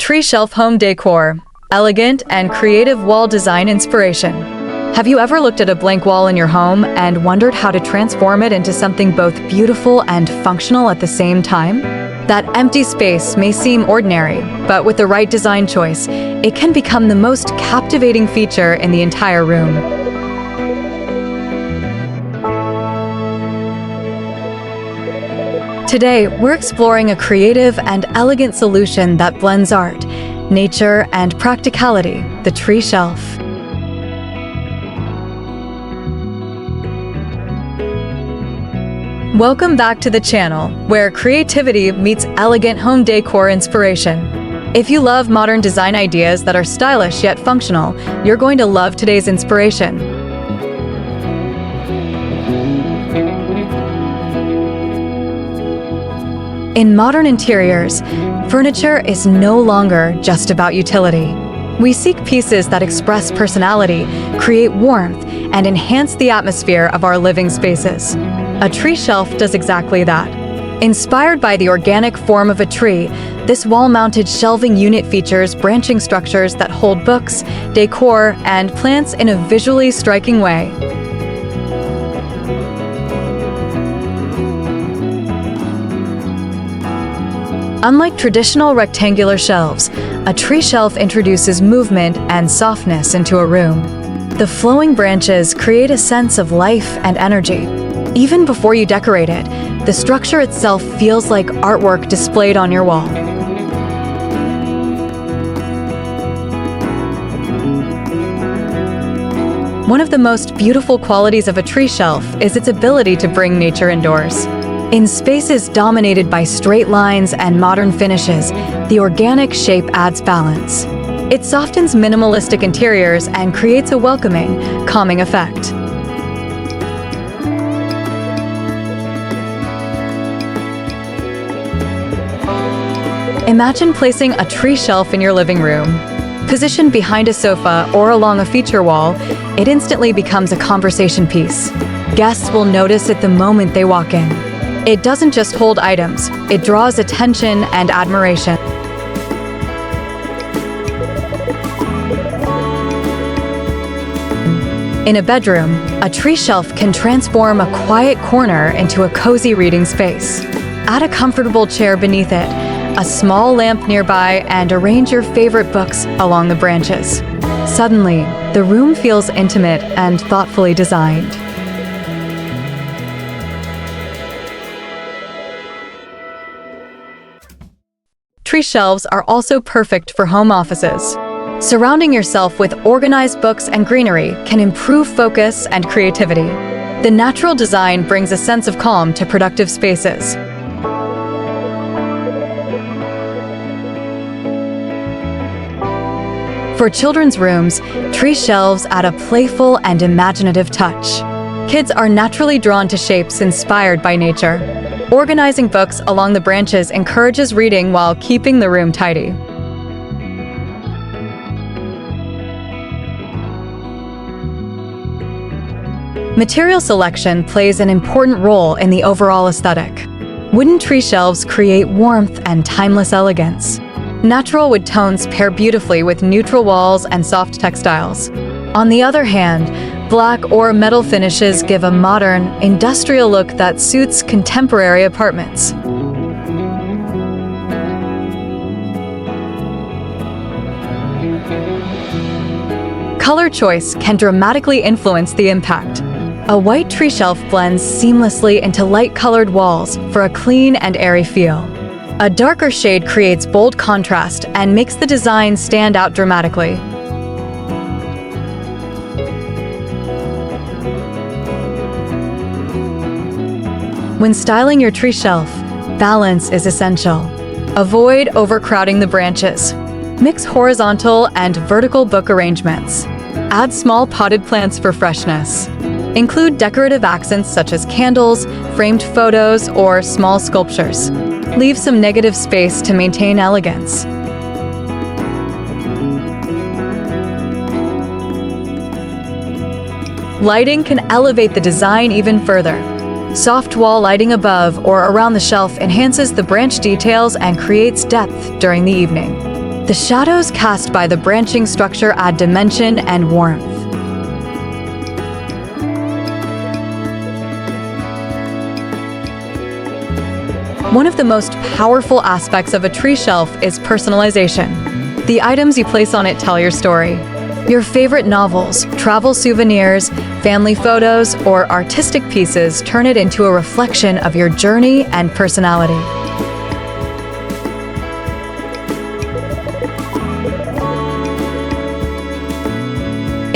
Tree shelf home decor, elegant and creative wall design inspiration. Have you ever looked at a blank wall in your home and wondered how to transform it into something both beautiful and functional at the same time? That empty space may seem ordinary, but with the right design choice, it can become the most captivating feature in the entire room. Today, we're exploring a creative and elegant solution that blends art, nature, and practicality, the tree shelf. Welcome back to the channel, where creativity meets elegant home decor inspiration. If you love modern design ideas that are stylish yet functional, you're going to love today's inspiration. In modern interiors, furniture is no longer just about utility. We seek pieces that express personality, create warmth, and enhance the atmosphere of our living spaces. A tree shelf does exactly that. Inspired by the organic form of a tree, this wall-mounted shelving unit features branching structures that hold books, decor, and plants in a visually striking way. Unlike traditional rectangular shelves, a tree shelf introduces movement and softness into a room. The flowing branches create a sense of life and energy. Even before you decorate it, the structure itself feels like artwork displayed on your wall. One of the most beautiful qualities of a tree shelf is its ability to bring nature indoors. In spaces dominated by straight lines and modern finishes, the organic shape adds balance. It softens minimalistic interiors and creates a welcoming, calming effect. Imagine placing a tree shelf in your living room. Positioned behind a sofa or along a feature wall, it instantly becomes a conversation piece. Guests will notice it the moment they walk in. It doesn't just hold items, it draws attention and admiration. In a bedroom, a tree shelf can transform a quiet corner into a cozy reading space. Add a comfortable chair beneath it, a small lamp nearby, and arrange your favorite books along the branches. Suddenly, the room feels intimate and thoughtfully designed. Tree shelves are also perfect for home offices. Surrounding yourself with organized books and greenery can improve focus and creativity. The natural design brings a sense of calm to productive spaces. For children's rooms, tree shelves add a playful and imaginative touch. Kids are naturally drawn to shapes inspired by nature. Organizing books along the branches encourages reading while keeping the room tidy. Material selection plays an important role in the overall aesthetic. Wooden tree shelves create warmth and timeless elegance. Natural wood tones pair beautifully with neutral walls and soft textiles. On the other hand, black or metal finishes give a modern, industrial look that suits contemporary apartments. Color choice can dramatically influence the impact. A white tree shelf blends seamlessly into light-colored walls for a clean and airy feel. A darker shade creates bold contrast and makes the design stand out dramatically. When styling your tree shelf, balance is essential. Avoid overcrowding the branches. Mix horizontal and vertical book arrangements. Add small potted plants for freshness. Include decorative accents such as candles, framed photos, or small sculptures. Leave some negative space to maintain elegance. Lighting can elevate the design even further. Soft wall lighting above or around the shelf enhances the branch details and creates depth during the evening. The shadows cast by the branching structure add dimension and warmth. One of the most powerful aspects of a tree shelf is personalization. The items you place on it tell your story. Your favorite novels, travel souvenirs, family photos, or artistic pieces turn it into a reflection of your journey and personality.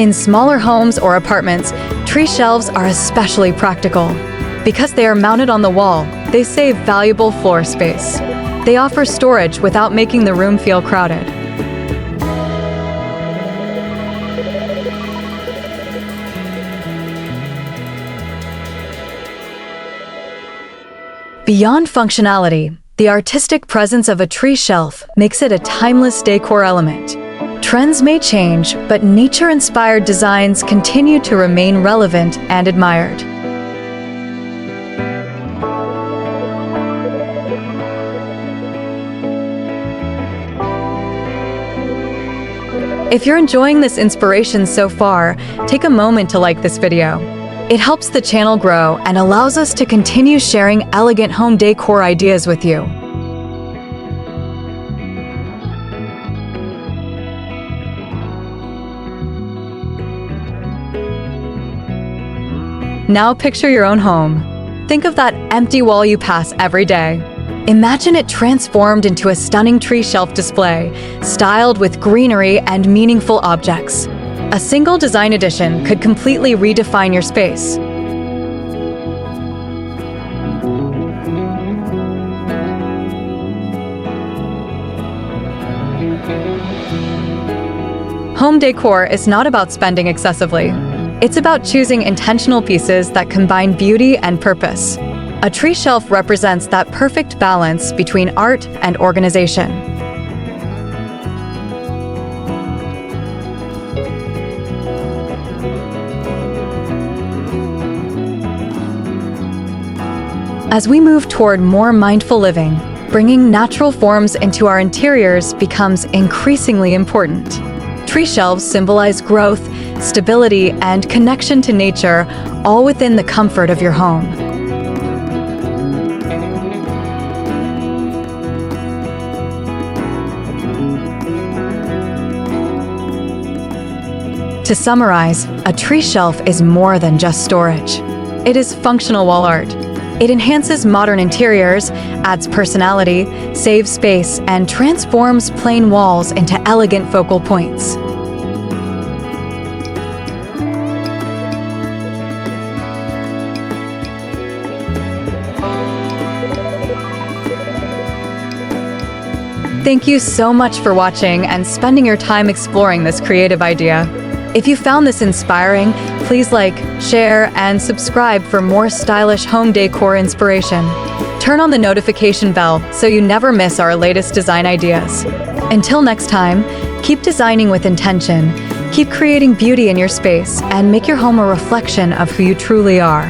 In smaller homes or apartments, tree shelves are especially practical. Because they are mounted on the wall, they save valuable floor space. They offer storage without making the room feel crowded. Beyond functionality, the artistic presence of a tree shelf makes it a timeless decor element. Trends may change, but nature-inspired designs continue to remain relevant and admired. If you're enjoying this inspiration so far, take a moment to like this video. It helps the channel grow and allows us to continue sharing elegant home decor ideas with you. Now picture your own home. Think of that empty wall you pass every day. Imagine it transformed into a stunning tree shelf display, styled with greenery and meaningful objects. A single design addition could completely redefine your space. Home decor is not about spending excessively. It's about choosing intentional pieces that combine beauty and purpose. A tree shelf represents that perfect balance between art and organization. As we move toward more mindful living, bringing natural forms into our interiors becomes increasingly important. Tree shelves symbolize growth, stability, and connection to nature, all within the comfort of your home. To summarize, a tree shelf is more than just storage. It is functional wall art. It enhances modern interiors, adds personality, saves space, and transforms plain walls into elegant focal points. Thank you so much for watching and spending your time exploring this creative idea. If you found this inspiring, please like, share, and subscribe for more stylish home decor inspiration. Turn on the notification bell so you never miss our latest design ideas. Until next time, keep designing with intention, keep creating beauty in your space, and make your home a reflection of who you truly are.